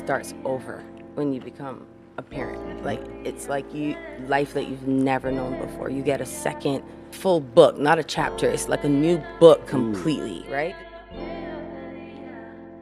starts over when you become a parent. Like, it's like life that you've never known before. You get a second full book, not a chapter. It's like a new book completely, right?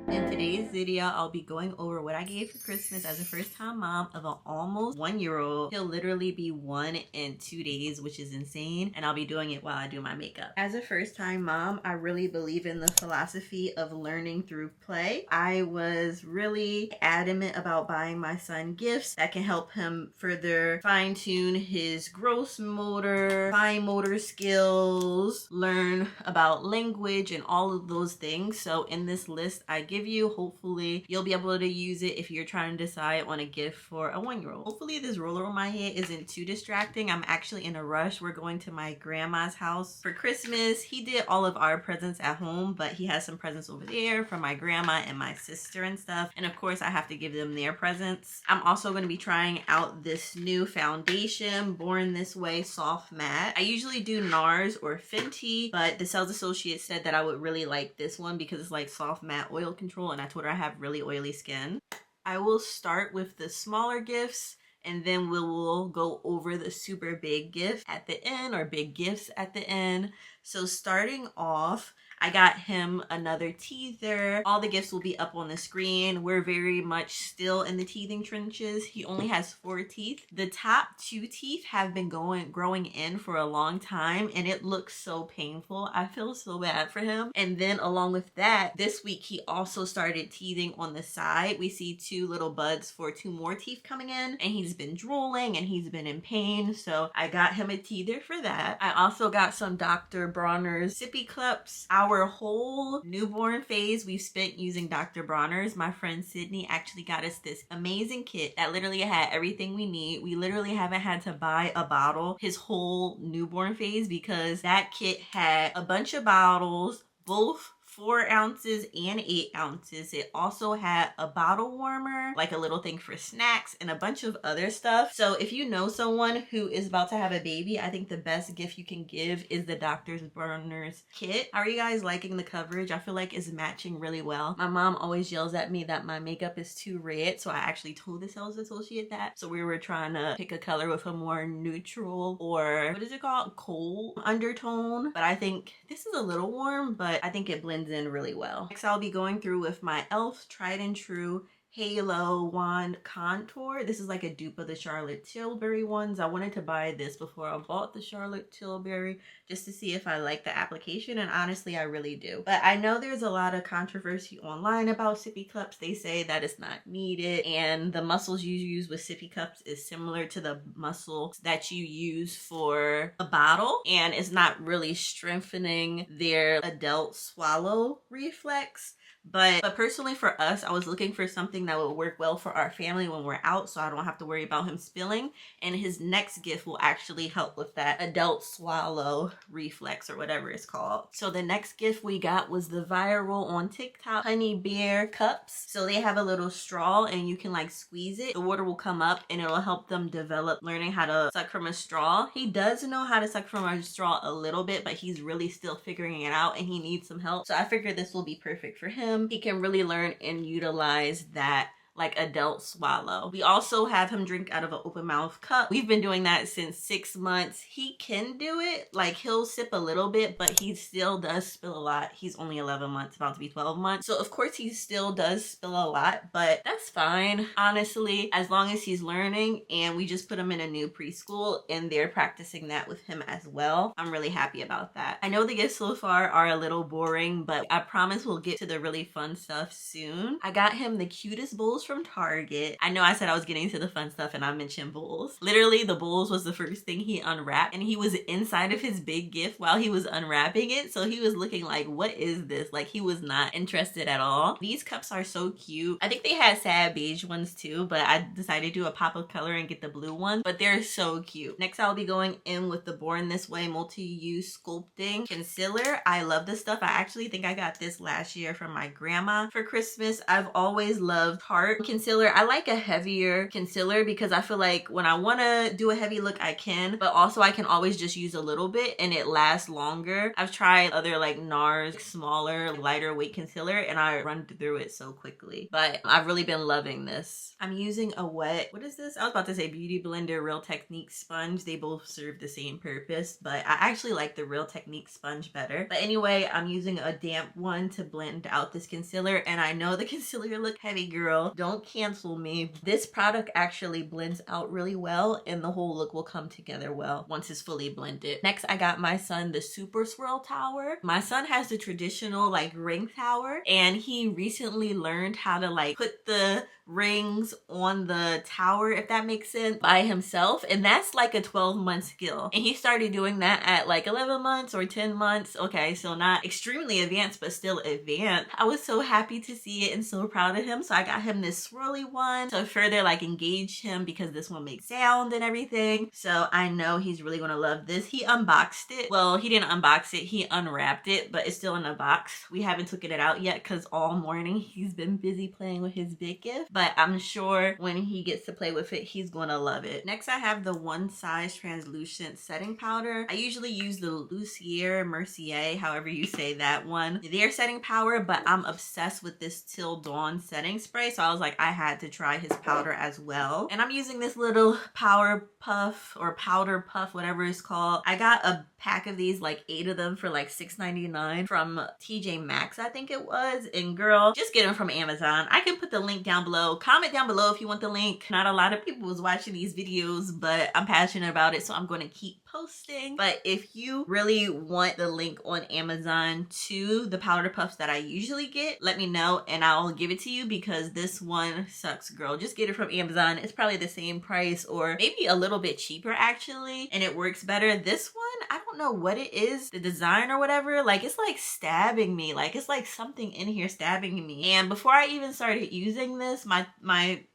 In today's video, I'll be going over what I gave for Christmas as a first-time mom of an almost 1-year-old. He'll literally be 1 in 2 days, which is insane, and I'll be doing it while I do my makeup. As a first-time mom, I really believe in the philosophy of learning through play. I was really adamant about buying my son gifts that can help him further fine-tune his gross motor, fine motor skills, learn about language, and all of those things. So in this list I give you, hopefully you'll be able to use it if you're trying to decide on a gift for a 1-year-old. Hopefully this roller on my head isn't too distracting. I'm actually in a rush. We're going to my grandma's house for Christmas. He did all of our presents at home, but he has some presents over there for my grandma and my sister and stuff. And of course I have to give them their presents. I'm also going to be trying out this new foundation, Born This Way Soft Matte. I usually do NARS or Fenty, but the sales associate said that I would really like this one because it's like soft matte oil control, and I told her I have really oily skin. I will start with the smaller gifts, and then we will go over the super big gift at the end, or big gifts at the end. So starting off, I got him another teether. All the gifts will be up on the screen. We're very much still in the teething trenches. He only has 4 teeth. The top 2 teeth have been growing in for a long time, and it looks so painful. I feel so bad for him. And then along with that, this week he also started teething on the side. We see 2 little buds for 2 more teeth coming in, and he's been drooling and he's been in pain. So I got him a teether for that. I also got some Dr. Bronner's sippy cups. Our whole newborn phase we've spent using Dr. Bronner's. My friend Sydney actually got us this amazing kit that literally had everything we need. We literally haven't had to buy a bottle his whole newborn phase because that kit had a bunch of bottles, both 4 ounces and 8 ounces. It also had a bottle warmer, like a little thing for snacks, and a bunch of other stuff. So if you know someone who is about to have a baby, I think the best gift you can give is the Dr. Bronner's kit. How are you guys liking the coverage? I feel like it's matching really well. My mom always yells at me that my makeup is too red, so I actually told the sales associate that. So we were trying to pick a color with a more neutral, or what is it called, cold undertone. But I think this is a little warm, but I think it blends in really well. Next, I'll be going through with my e.l.f. tried and true Halo Wand Contour. This is like a dupe of the Charlotte Tilbury ones. I wanted to buy this before I bought the Charlotte Tilbury just to see if I like the application, and honestly I really do. But I know there's a lot of controversy online about sippy cups. They say that it's not needed, and the muscles you use with sippy cups is similar to the muscles that you use for a bottle, and it's not really strengthening their adult swallow reflex. But personally for us, I was looking for something that would work well for our family when we're out, so I don't have to worry about him spilling. And his next gift will actually help with that adult swallow reflex, or whatever it's called. So the next gift we got was the viral on TikTok Honey Bear cups. So they have a little straw and you can like squeeze it. The water will come up and it'll help them develop learning how to suck from a straw. He does know how to suck from a straw a little bit, but he's really still figuring it out and he needs some help. So I figured this will be perfect for him. He can really learn and utilize that like adult swallow. We also have him drink out of an open mouth cup. We've been doing that since 6 months. He can do it. Like, he'll sip a little bit, but he still does spill a lot. He's only 11 months, about to be 12 months. So of course he still does spill a lot, but that's fine. Honestly, as long as he's learning, and we just put him in a new preschool and they're practicing that with him as well. I'm really happy about that. I know the gifts so far are a little boring, but I promise we'll get to the really fun stuff soon. I got him the cutest bowls from Target. I know I said I was getting to the fun stuff and I mentioned bowls. Literally, the bowls was the first thing he unwrapped, and he was inside of his big gift while he was unwrapping it. So he was looking like, what is this? Like, he was not interested at all. These cups are so cute. I think they had sad beige ones too, but I decided to do a pop of color and get the blue one, but they're so cute. Next, I'll be going in with the Born This Way multi-use sculpting concealer. I love this stuff. I actually think I got this last year from my grandma for Christmas. I've always loved Tarte Tarte concealer. I like a heavier concealer because I feel like when I want to do a heavy look, I can, but also I can always just use a little bit and it lasts longer. I've tried other like NARS smaller, lighter weight concealer and I run through it so quickly, but I've really been loving this. I'm using a wet, what is this? I was about to say Beauty Blender Real Technique sponge. They both serve the same purpose, but I actually like the Real Technique sponge better. But anyway, I'm using a damp one to blend out this concealer, and I know the concealer look heavy, girl. Don't cancel me. This product actually blends out really well and the whole look will come together well once it's fully blended. Next, I got my son the Super Swirl Tower. My son has the traditional like ring tower, and he recently learned how to like put the rings on the tower, if that makes sense, by himself, and that's like a 12-month skill, and he started doing that at like 11 months or 10 months. Okay, so not extremely advanced, but still advanced. I was so happy to see it and so proud of him, so I got him this swirly one to further like engage him because this one makes sound and everything. So I know he's really gonna love this. He unboxed it. Well, he didn't unbox it, he unwrapped it, but it's still in a box. We haven't took it out yet because all morning he's been busy playing with his big gift, but I'm sure when he gets to play with it, he's gonna love it. Next, I have the One Size Translucent Setting Powder. I usually use the Lucier Mercier, however you say that one, their setting powder, but I'm obsessed with this Till Dawn setting spray, so I was like, I had to try his powder as well. And I'm using this little Power Puff or Powder Puff, whatever it's called. I got a pack of these, like 8 of them for like $6.99 from TJ Maxx, I think it was. And girl, just get them from Amazon. I can put the link down below. Comment down below if you want the link. Not a lot of people was watching these videos, but I'm passionate about it, so I'm going to keep posting. But if you really want the link on Amazon to the powder puffs that I usually get, let me know and I'll give it to you, because this one sucks, girl. Just get it from Amazon. It's probably the same price or maybe a little bit cheaper actually, and it works better. This one, I don't know what it is, the design or whatever, like it's like stabbing me, like it's like something in here stabbing me. And before I even started using this, my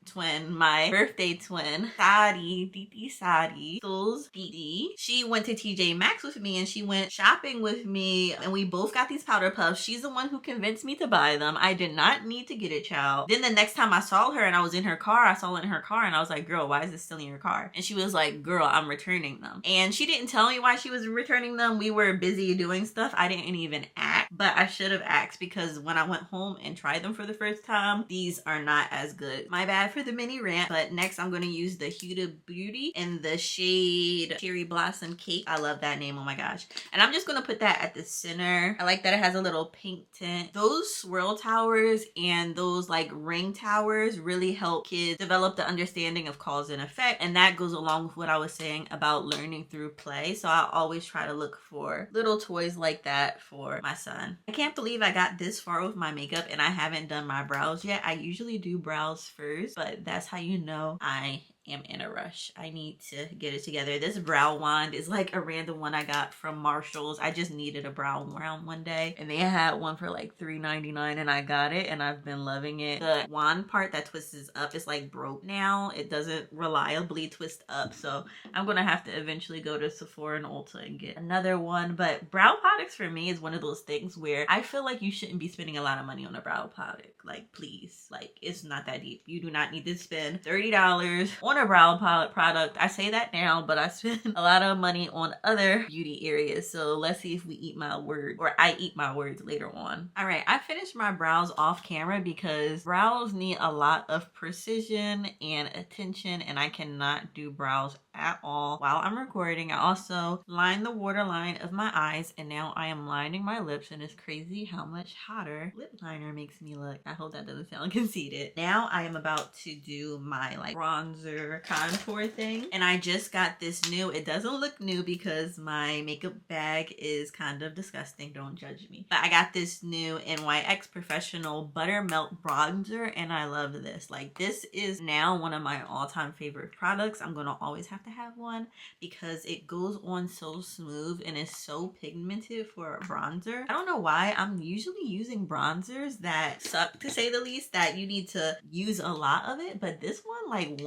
twin, my birthday twin, Sadi, Diti Sadi, Souls Diti, she went to TJ Maxx with me and she went shopping with me, and we both got these powder puffs. She's the one who convinced me to buy them. I did not need to get it, child. Then the next time I saw her and I was in her car, I saw it in her car and I was like, girl, why is this still in your car? And she was like, girl, I'm returning them. And she didn't tell me why she was returning them. We were busy doing stuff. I didn't even ask, but I should have asked, because when I went home and tried them for the first time, these are not as good. My bad for the mini rant. But next I'm going to use the Huda Beauty in the shade Cherry Blossom Cake. I love that name, oh my gosh. And I'm just going to put that at the center. I like that it has a little pink tint. Those swirl towers and those like ring towers really help kids develop the understanding of cause and effect, and that goes along with what I was saying about learning through play. So I always try to look for little toys like that for my son. I can't believe I got this far with my makeup and I haven't done my brows yet. I usually do brows first, but that's how you know I am in a rush. I need to get it together. This brow wand is like a random one I got from Marshall's. I just needed a brow wand one day and they had one for like $3.99 and I got it and I've been loving it. The wand part that twists up is like broke now. It doesn't reliably twist up, so I'm gonna have to eventually go to Sephora and Ulta and get another one. But brow products for me is one of those things where I feel like you shouldn't be spending a lot of money on a brow product. Like, please, like, it's not that deep. You do not need to spend $30 on a brow product. I say that now, but I spend a lot of money on other beauty areas. So let's see if we eat my word, or I eat my words later on. All right, I finished my brows off camera because brows need a lot of precision and attention, and I cannot do brows at all while I'm recording. I also lined the waterline of my eyes, and now I am lining my lips, and it's crazy how much hotter lip liner makes me look. I hope that doesn't sound conceited. Now I am about to do my like bronzer contour thing, and I just got this new, it doesn't look new because my makeup bag is kind of disgusting, don't judge me, but I got this new NYX Professional Buttermelt bronzer and I love this. Like, this is now one of my all-time favorite products. I'm gonna always have to have one because it goes on so smooth and is so pigmented for a bronzer. I don't know why I'm usually using bronzers that suck, to say the least, that you need to use a lot of it, but this one, like,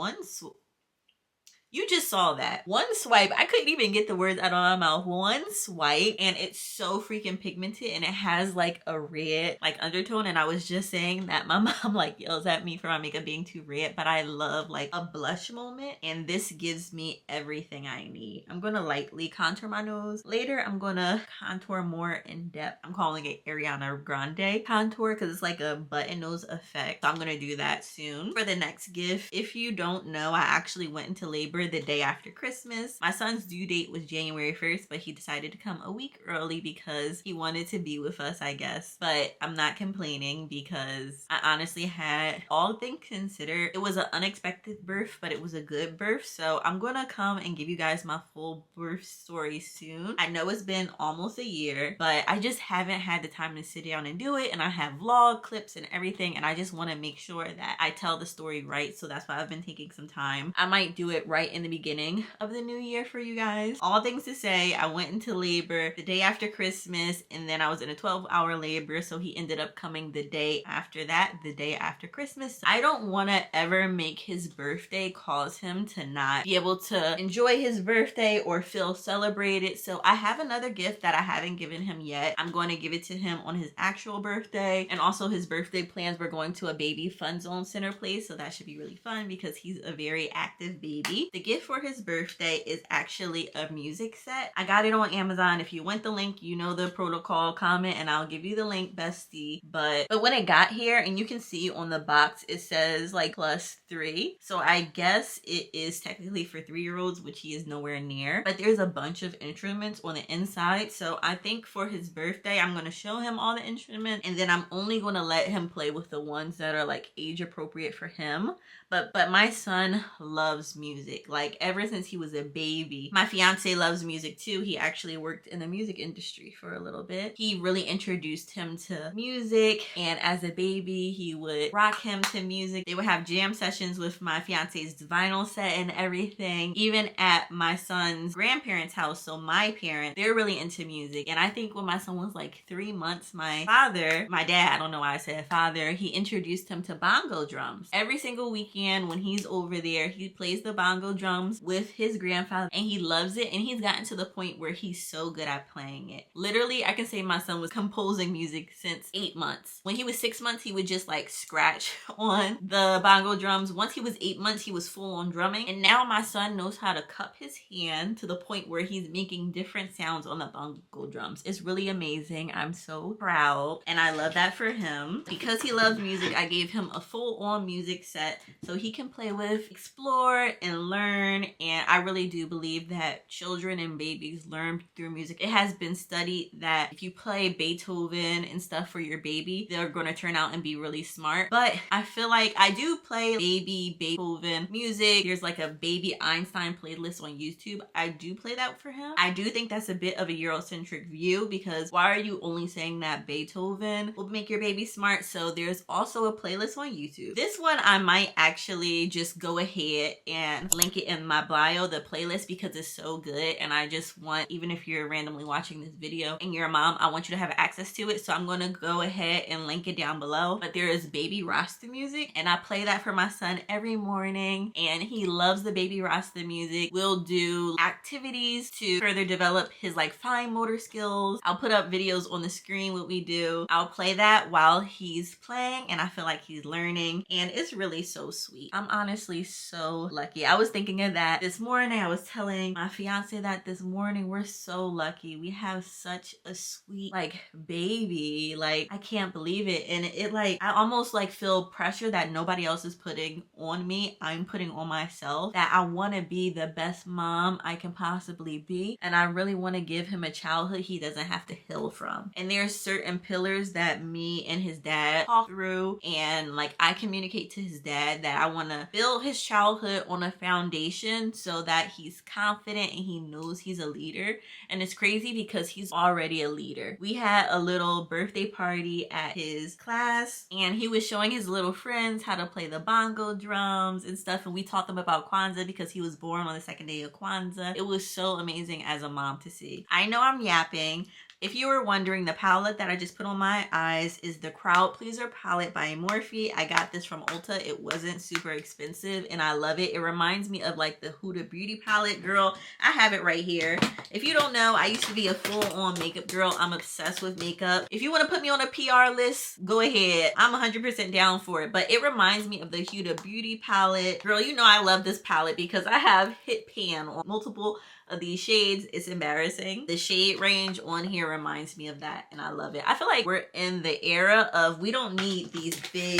You just saw that. One swipe, I couldn't even get the words out of my mouth. One swipe, and it's so freaking pigmented, and it has like a red like undertone. And I was just saying that my mom like yells at me for my makeup being too red, but I love like a blush moment, and this gives me everything I need. I'm gonna lightly contour my nose. Later, I'm gonna contour more in depth. I'm calling it Ariana Grande contour because it's like a button nose effect. So I'm gonna do that soon. For the next gift, if you don't know, I actually went into labor the day after Christmas. My son's due date was January 1st, but he decided to come a week early because he wanted to be with us, I guess. But I'm not complaining because I honestly had, all things considered, it was an unexpected birth, but it was a good birth. So I'm gonna come and give you guys my full birth story soon. I know it's been almost a year, but I just haven't had the time to sit down and do it. And I have vlog clips and everything, and I just want to make sure that I tell the story right. So that's why I've been taking some time. I might do it right in the beginning of the new year for you guys. All things to say, I went into labor the day after Christmas, and then I was in a 12-hour labor, so he ended up coming the day after that, the day after Christmas. I don't want to ever make his birthday cause him to not be able to enjoy his birthday or feel celebrated. So I have another gift that I haven't given him yet. I'm going to give it to him on his actual birthday, and also his birthday plans. We're going to a baby fun zone center place, so that should be really fun because he's a very active baby. The gift for his birthday is actually a music set. I got it on Amazon. If you want the link, you know the protocol, comment and I'll give you the link, bestie. But when it got here, and you can see on the box, it says like +3. So I guess it is technically for 3-year-olds, which he is nowhere near. But there's a bunch of instruments on the inside. So I think for his birthday, I'm going to show him all the instruments, and then I'm only going to let him play with the ones that are like age appropriate for him. But my son loves music, like ever since he was a baby. My fiance loves music too. He actually worked in the music industry for a little bit. He really introduced him to music, and as a baby, he would rock him to music. They would have jam sessions with my fiance's vinyl set and everything. Even at my son's grandparents' house, so my parents, they're really into music. And I think when my son was like 3 months, my dad, I don't know why I said father, he introduced him to bongo drums. Every single weekend when he's over there, he plays the bongo drums with his grandfather, and he loves it. And he's gotten to the point where he's so good at playing it. Literally, I can say my son was composing music since 8 months. When he was 6 months, he would just like scratch on the bongo drums. Once he was 8 months, he was full on drumming. And now my son knows how to cup his hand to the point where he's making different sounds on the bongo drums. It's really amazing. I'm so proud, and I love that for him. Because he loves music, I gave him a full-on music set so he can play with, explore, and learn. And I really do believe that children and babies learn through music. It has been studied that if you play Beethoven and stuff for your baby, they're going to turn out and be really smart. But I feel like I do play baby Beethoven music. There's like a baby Einstein playlist on YouTube. I do play that for him. I do think that's a bit of a Eurocentric view, because why are you only saying that Beethoven will make your baby smart? So there's also a playlist on YouTube. This one I might actually just go ahead and link it in my bio, the playlist, because it's so good. And I just want, even if you're randomly watching this video and you're a mom, I want you to have access to it. So I'm going to go ahead and link it down below. But there is baby Rasta music, and I play that for my son every morning, and he loves the baby Rasta music. We'll do activities to further develop his like fine motor skills. I'll put up videos on the screen what we do. I'll play that while he's playing, and I feel like he's learning, and it's really so sweet. I'm honestly so lucky. I was thinking of that this morning. I was telling my fiance that this morning. We're so lucky. We have such a sweet like baby. Like, I can't believe it. And it like, I almost like feel pressure that nobody else is putting on me. I'm putting on myself, that I want to be the best mom I can possibly be. And I really want to give him a childhood he doesn't have to heal from. And there's certain pillars that me and his dad talk through, and like I communicate to his dad that I want to build his childhood on a foundation so that he's confident and he knows he's a leader. And it's crazy because he's already a leader. We had a little birthday party at his class, and he was showing his little friends how to play the bongo drums and stuff, and we taught them about Kwanzaa because he was born on the second day of Kwanzaa. It was so amazing as a mom to see. I know I'm yapping, If you were wondering, the palette that I just put on my eyes is the Crowd Pleaser palette by Morphe. I got this from Ulta. It wasn't super expensive and I love it. It reminds me of like the Huda Beauty palette. Girl, I have it right here. If you don't know, I used to be a full-on makeup girl. I'm obsessed with makeup. If you want to put me on a PR list, go ahead. I'm 100% down for it. But it reminds me of the Huda Beauty palette. Girl, you know I love this palette because I have hit pan on multiple of these shades. It's embarrassing. The shade range on here reminds me of that and I love it. I feel like we're in the era of we don't need these big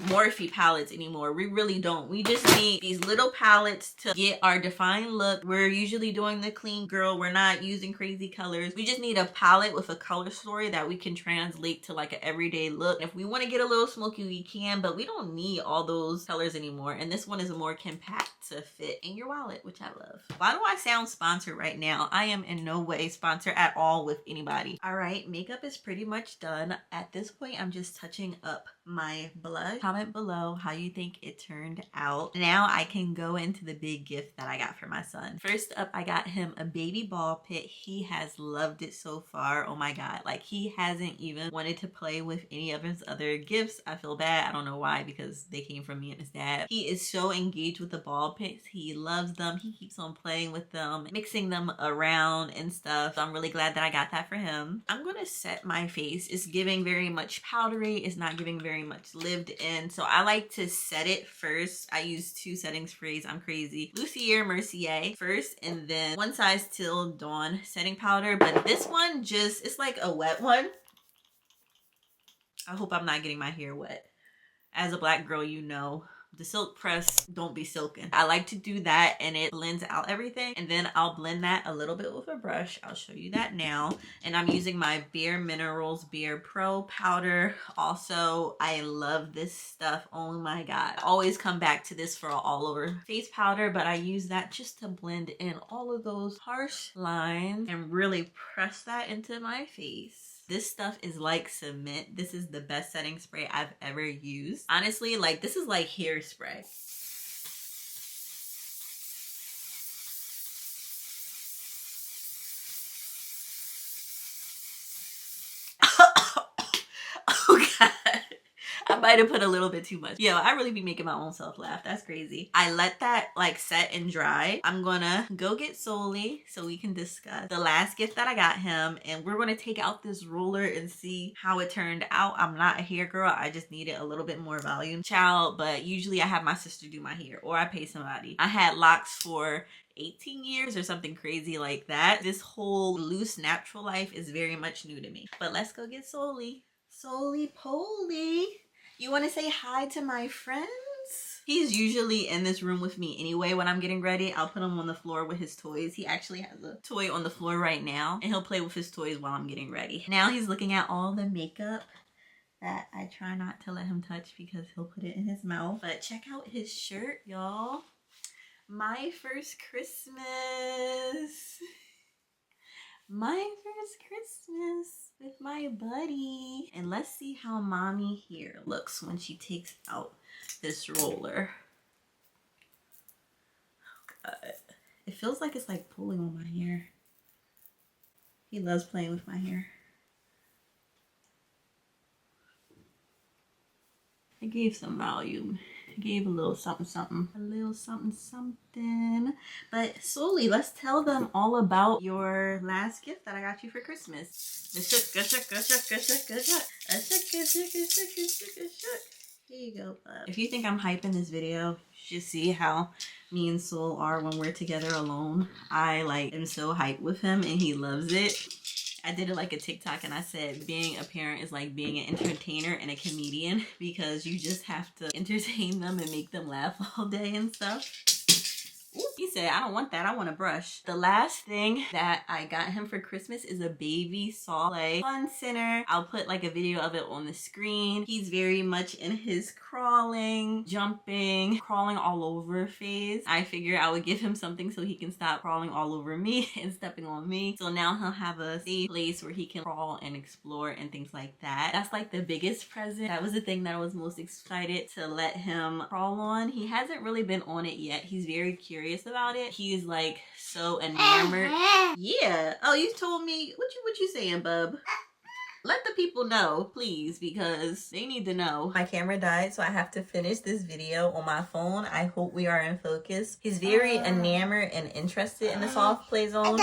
Morphe palettes anymore. We really don't. We just need these little palettes to get our defined look. We're usually doing the clean girl. We're not using crazy colors. We just need a palette with a color story that we can translate to like an everyday look. If we want to get a little smoky, we can, but we don't need all those colors anymore. And this one is more compact to fit in your wallet, which I love. Why do I sound sponsored right now? I am in no way sponsored at all with anybody. All right, makeup is pretty much done. At this point, I'm just touching up my blush. Comment below how you think it turned out. Now I can go into the big gift that I got for my son. First up, I got him a baby ball pit. He has loved it so far. Oh my God. Like he hasn't even wanted to play with any of his other gifts. I feel bad. I don't know why, because they came from me and his dad. He is so engaged with the ball pits. He loves them. He keeps on playing with them, mixing them around and stuff. So I'm really glad that I got that for him. I'm gonna set my face. It's giving very much powdery. It's not giving very much lived in. So I like to set it first. I use 2 setting sprays. I'm crazy. Lucier Mercier first, and then One Size Till Dawn setting powder. But this one just, it's like a wet one. I hope I'm not getting my hair wet. As a black girl, you know, the silk press don't be silken. I like to do that and it blends out everything, and then I'll blend that a little bit with a brush. I'll show you that now. And I'm using my Bare Minerals Bare Pro powder. Also, I love this stuff. Oh my God. I always come back to this for all over face powder, but I use that just to blend in all of those harsh lines and really press that into my face. This stuff is like cement. This is the best setting spray I've ever used. Honestly, like this is like hairspray. Oh God. I might have put a little bit too much. Yo, I really be making my own self laugh. That's crazy. I let that like set and dry. I'm gonna go get Soli so we can discuss the last gift that I got him, and we're gonna take out this ruler and see how it turned out. I'm not a hair girl. I just needed a little bit more volume, child, but usually I have my sister do my hair or I pay somebody. I had locks for 18 years or something crazy like that. This whole loose natural life is very much new to me. But let's go get Soli. Soli Poly. You want to say hi to my friends? He's usually in this room with me anyway when I'm getting ready. I'll put him on the floor with his toys. He actually has a toy on the floor right now, and he'll play with his toys while I'm getting ready. Now he's looking at all the makeup that I try not to let him touch because he'll put it in his mouth. But check out his shirt, y'all. My first Christmas. My first Christmas with my buddy. And let's see how mommy here looks when she takes out this roller. Oh God. It feels like it's like pulling on my hair. He loves playing with my hair. I gave some volume. I gave a little something something. A little something something. But Soli, let's tell them all about your last gift that I got you for Christmas. Here you go, bud. If you think I'm hyping this video, you should see how me and Sol are when we're together alone. I like am so hyped with him and he loves it. I did it like a TikTok and I said being a parent is like being an entertainer and a comedian because you just have to entertain them and make them laugh all day and stuff. Ooh, he said, I don't want that. I want a brush. The last thing that I got him for Christmas is a baby saw play fun center. I'll put like a video of it on the screen. He's very much in his crawling, jumping, crawling all over phase. I figured I would give him something so he can stop crawling all over me and stepping on me. So now he'll have a safe place where he can crawl and explore and things like that. That's like the biggest present. That was the thing that I was most excited to let him crawl on. He hasn't really been on it yet. He's very curious about about it. He's like so enamored. Yeah. Oh, you told me. What you saying, bub? Let the people know, please, because they need to know. My camera died, so I have to finish this video on my phone. I hope we are in focus. He's very enamored and interested in the soft play zone.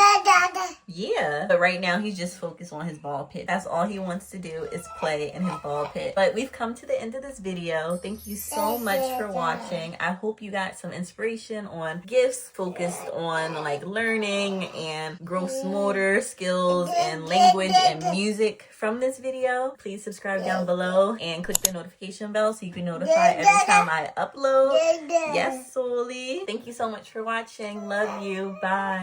Yeah, but right now he's just focused on his ball pit. That's all he wants to do is play in his ball pit. But we've come to the end of this video. Thank you so much for watching. I hope you got some inspiration on gifts focused on like learning and gross motor skills and language and music from this video. Please subscribe down below and click the notification bell so you can notify every time I upload. Yes, Soli. Thank you so much for watching. Love you. Bye.